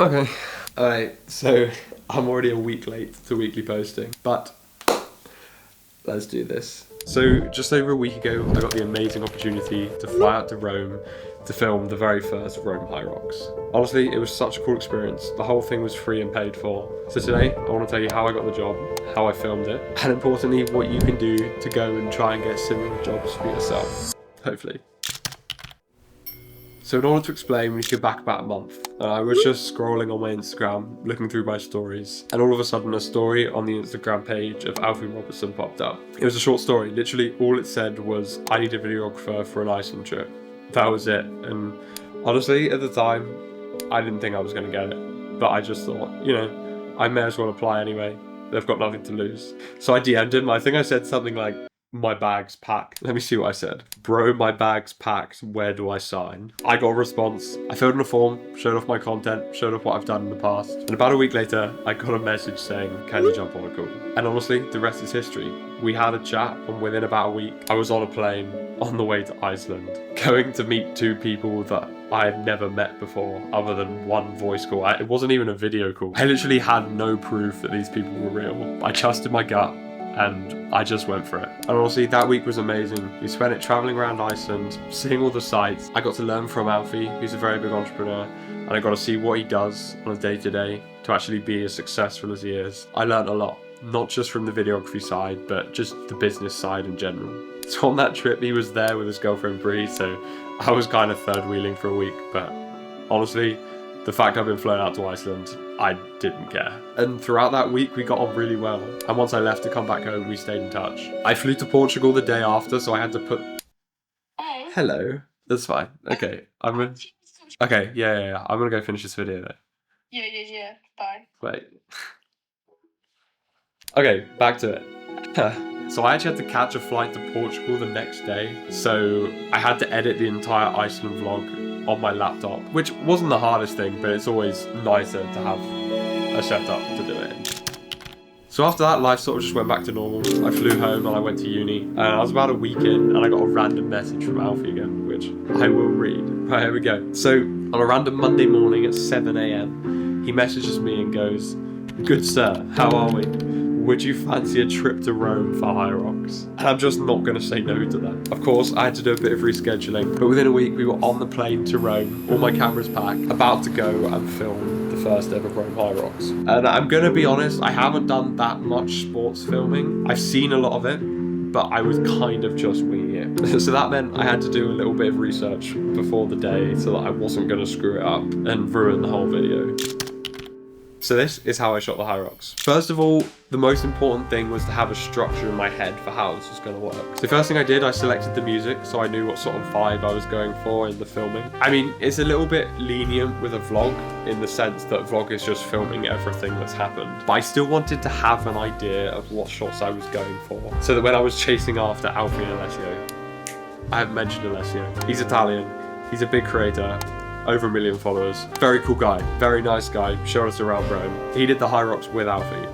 Okay, alright, so I'm already a week late to weekly posting, but let's do this. So just over a week ago, I got the amazing opportunity to fly out to Rome to film the very first Rome Hyrox. Honestly, it was such a cool experience. The whole thing was free and paid for. So today, I want to tell you how I got the job, how I filmed it, and importantly, what you can do to go and try and get similar jobs for yourself. Hopefully. So in order to explain, we need to go back about a month. I was just scrolling on my Instagram, looking through my stories, and all of a sudden a story on the Instagram page of Alfie Robertson popped up. It was a short story. Literally all it said was, I need a videographer for an Iceland trip. That was it. And honestly, at the time, I didn't think I was going to get it. But I just thought, you know, I may as well apply anyway. They've got nothing to lose. So I DM'd him. I think I said something like, my bag's packed. Let me see what I said. Bro, my bag's packed. Where do I sign? I got a response. I filled in a form, showed off my content, showed off what I've done in the past. And about a week later, I got a message saying, can you jump on a call? And honestly, the rest is history. We had a chat, and within about a week, I was on a plane on the way to Iceland, going to meet two people that I had never met before, other than one voice call. It wasn't even a video call. I literally had no proof that these people were real. I trusted my gut, and I just went for it. And honestly, that week was amazing. We spent it traveling around Iceland, seeing all the sights. I got to learn from Alfie, who's a very big entrepreneur, and I got to see what he does on a day-to-day to actually be as successful as he is. I learned a lot, not just from the videography side, but just the business side in general. So on that trip, he was there with his girlfriend Bree, so I was kind of third wheeling for a week, but honestly, the fact I've been flown out to Iceland, I didn't care. And throughout that week, we got on really well. And once I left to come back home, we stayed in touch. I flew to Portugal the day after, so I had to put... Hey. Hello. That's fine. Okay, yeah. I'm gonna go finish this video though. Yeah. Bye. Wait. Okay, back to it. So I actually had to catch a flight to Portugal the next day. So I had to edit the entire Iceland vlog on my laptop, which wasn't the hardest thing, but it's always nicer to have a setup to do it in. So after that, life sort of just went back to normal. I flew home and I went to uni. And I was about a week in and I got a random message from Alfie again, which I will read. Right, here we go. So on a random Monday morning at 7 AM, he messages me and goes, good sir, how are we? Would you fancy a trip to Rome for Hyrox? And I'm just not going to say no to that. Of course, I had to do a bit of rescheduling, but within a week we were on the plane to Rome, all my cameras packed, about to go and film the first ever Rome Hyrox. And I'm going to be honest, I haven't done that much sports filming. I've seen a lot of it, but I was kind of just winging it. So that meant I had to do a little bit of research before the day so that I wasn't going to screw it up and ruin the whole video. So this is how I shot the Hyrox. First of all, the most important thing was to have a structure in my head for how this was going to work. So the first thing I did, I selected the music so I knew what sort of vibe I was going for in the filming. I mean, it's a little bit lenient with a vlog in the sense that vlog is just filming everything that's happened. But I still wanted to have an idea of what shots I was going for. So that when I was chasing after Alfie and Alessio, I haven't mentioned Alessio. He's Italian, he's a big creator, over 1 million followers. Very cool guy, very nice guy, showed us around Rome. He did the Hyrox with Alfie.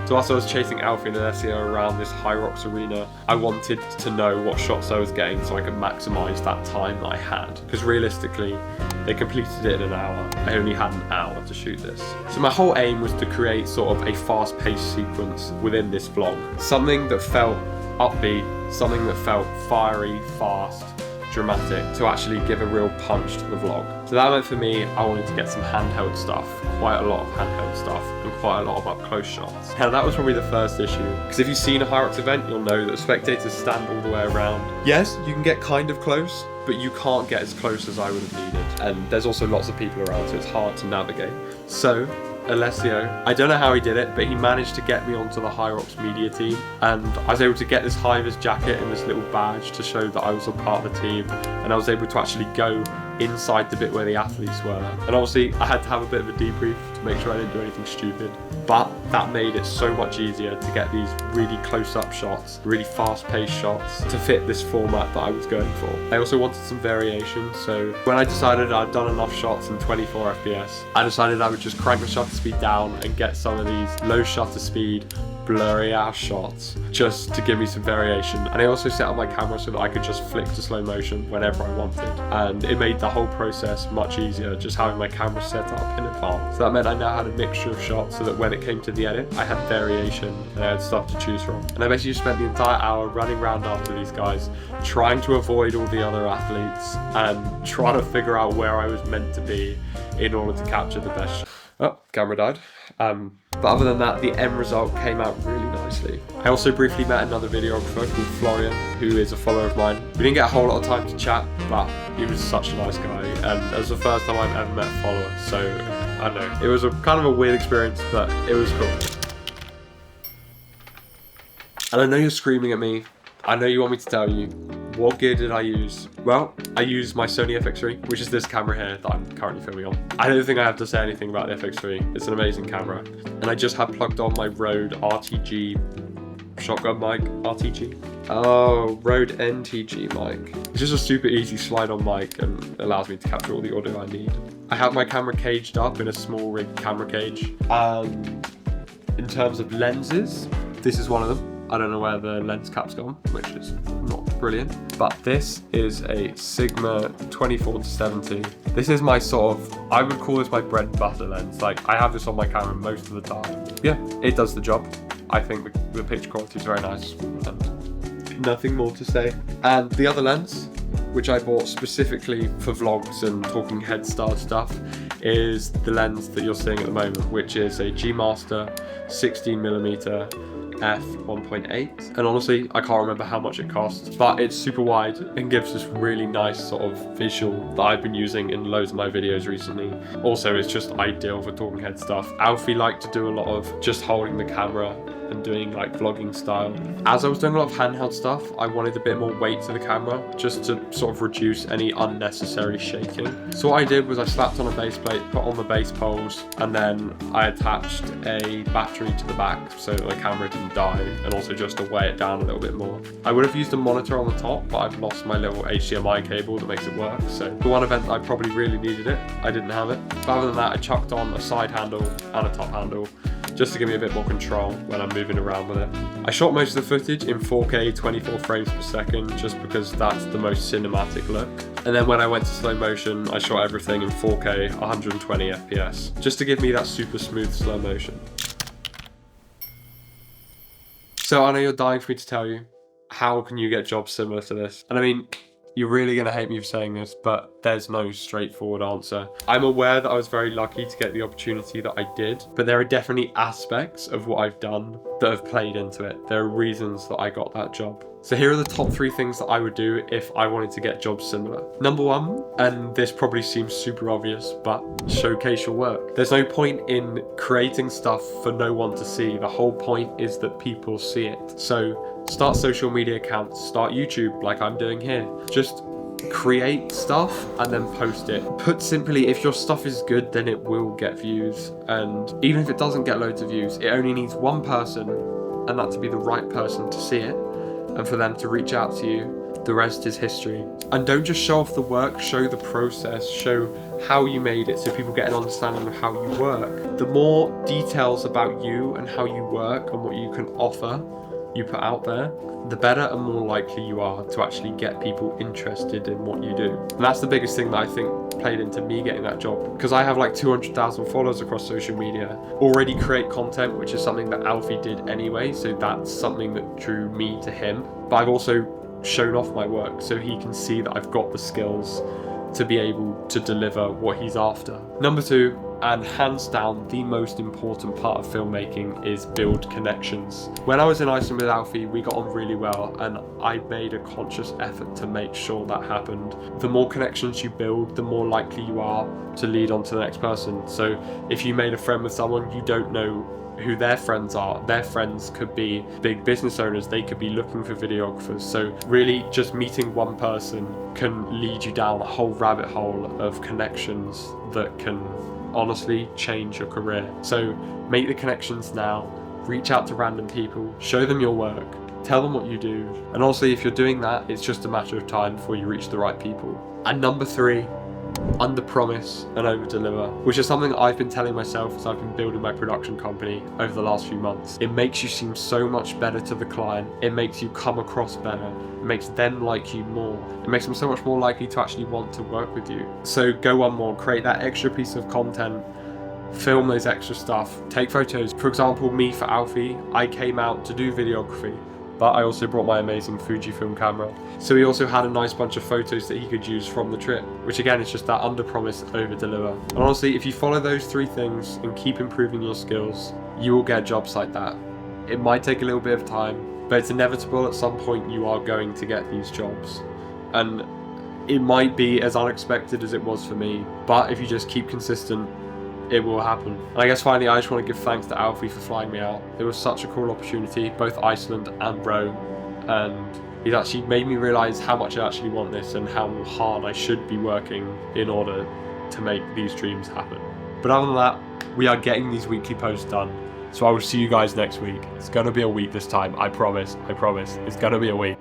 So as I was chasing Alfie and Alessio around this Hyrox arena, I wanted to know what shots I was getting so I could maximise that time that I had. Because realistically, they completed it in an hour. I only had an hour to shoot this. So my whole aim was to create sort of a fast-paced sequence within this vlog. Something that felt upbeat, something that felt fiery, fast, dramatic, to actually give a real punch to the vlog. So that meant for me, I wanted to get some handheld stuff, quite a lot of handheld stuff, and quite a lot of up-close shots. Now that was probably the first issue, because if you've seen a Hyrox event, you'll know that spectators stand all the way around. Yes, you can get kind of close, but you can't get as close as I would have needed. And there's also lots of people around, so it's hard to navigate. So Alessio, I don't know how he did it, but he managed to get me onto the Hyrox media team, and I was able to get this high-vis jacket and this little badge to show that I was a part of the team, and I was able to actually go inside the bit where the athletes were. And obviously I had to have a bit of a debrief to make sure I didn't do anything stupid, but that made it so much easier to get these really close-up shots, really fast-paced shots to fit this format that I was going for. I also wanted some variation, so when I decided I'd done enough shots in 24 FPS, I decided I would just crank the shutter speed down and get some of these low shutter speed, blurry ass shots just to give me some variation. And I also set up my camera so that I could just flick to slow motion whenever I wanted, and it made the whole process much easier just having my camera set up in advance. So that meant I now had a mixture of shots so that when it came to the edit I had variation and I had stuff to choose from. And I basically spent the entire hour running around after these guys, trying to avoid all the other athletes and trying to figure out where I was meant to be in order to capture the best shot. Oh, camera died. But other than that, the end result came out really nicely. I also briefly met another videographer called Florian, who is a follower of mine. We didn't get a whole lot of time to chat, but he was such a nice guy, and it was the first time I've ever met a follower, so I don't know. It was a kind of a weird experience, but it was cool. And I know you're screaming at me. I know you want me to tell you. What gear did I use? Well, I used my Sony FX3, which is this camera here that I'm currently filming on. I don't think I have to say anything about the FX3. It's an amazing camera. And I just had plugged on my Rode RTG shotgun mic. RTG? Oh, Rode NTG mic. It's just a super easy slide-on mic and allows me to capture all the audio I need. I have my camera caged up in a small rig camera cage. And in terms of lenses, this is one of them. I don't know where the lens cap's gone, which is not brilliant, but this is a Sigma 24-70. This is my sort of, I would call this my bread and butter lens. Like, I have this on my camera most of the time. Yeah, it does the job. I think the picture quality is very nice, and nothing more to say. And the other lens, which I bought specifically for vlogs and talking head style stuff, is the lens that you're seeing at the moment, which is a G Master 16mm f1.8, and honestly I can't remember how much it costs, but it's super wide and gives this really nice sort of visual that I've been using in loads of my videos recently. Also, it's just ideal for talking head stuff. Alfie liked to do a lot of just holding the camera and doing like vlogging style. As I was doing a lot of handheld stuff, I wanted a bit more weight to the camera just to sort of reduce any unnecessary shaking. So what I did was I slapped on a base plate, put on the base poles, and then I attached a battery to the back so that the camera didn't die, and also just to weigh it down a little bit more. I would have used a monitor on the top, but I've lost my little HDMI cable that makes it work, so the one event I probably really needed it, I didn't have it. But other than that, I chucked on a side handle and a top handle just to give me a bit more control when I'm moving around with it. I shot most of the footage in 4K 24 frames per second just because that's the most cinematic look. And then when I went to slow motion, I shot everything in 4K 120 FPS just to give me that super smooth slow motion. So I know you're dying for me to tell you, how can you get jobs similar to this? And I mean, you're really going to hate me for saying this, but there's no straightforward answer. I'm aware that I was very lucky to get the opportunity that I did, but there are definitely aspects of what I've done that have played into it. There are reasons that I got that job. So here are the top 3 things that I would do if I wanted to get jobs similar. Number 1, and this probably seems super obvious, but showcase your work. There's no point in creating stuff for no one to see. The whole point is that people see it. So start social media accounts, start YouTube like I'm doing here. Just create stuff and then post it. Put simply, if your stuff is good, then it will get views. And even if it doesn't get loads of views, it only needs one person, and that to be the right person to see it and for them to reach out to you. The rest is history. And don't just show off the work, show the process, show how you made it so people get an understanding of how you work. The more details about you and how you work and what you can offer you put out there, the better and more likely you are to actually get people interested in what you do. And that's the biggest thing that I think played into me getting that job, because I have like 200,000 followers across social media, already create content, which is something that Alfie did anyway, so that's something that drew me to him. But I've also shown off my work so he can see that I've got the skills to be able to deliver what he's after. Number 2, and hands down the most important part of filmmaking, is build connections. When I was in Iceland with Alfie, we got on really well, and I made a conscious effort to make sure that happened. The more connections you build, the more likely you are to lead on to the next person. So if you made a friend with someone, you don't know who their friends are. Their friends could be big business owners, they could be looking for videographers. So really just meeting one person can lead you down a whole rabbit hole of connections that can honestly change your career. So make the connections now, reach out to random people, show them your work, tell them what you do, and honestly, if you're doing that, it's just a matter of time before you reach the right people. And number 3, under promise and over deliver, which is something I've been telling myself as I've been building my production company over the last few months. It makes you seem so much better to the client. It makes you come across better. It makes them like you more. It makes them so much more likely to actually want to work with you. So go one more, create that extra piece of content, film those extra stuff, take photos. For example, me for Alfie, I came out to do videography, but I also brought my amazing Fujifilm camera. So he also had a nice bunch of photos that he could use from the trip, which again is just that under promise, over deliver. And honestly, if you follow those 3 things and keep improving your skills, you will get jobs like that. It might take a little bit of time, but it's inevitable. At some point you are going to get these jobs. And it might be as unexpected as it was for me, but if you just keep consistent, it will happen. And I guess finally, I just want to give thanks to Alfie for flying me out. It was such a cool opportunity, both Iceland and Rome, and he's actually made me realise how much I actually want this and how hard I should be working in order to make these dreams happen. But other than that, we are getting these weekly posts done, so I will see you guys next week. It's gonna be a week this time, I promise, it's gonna be a week.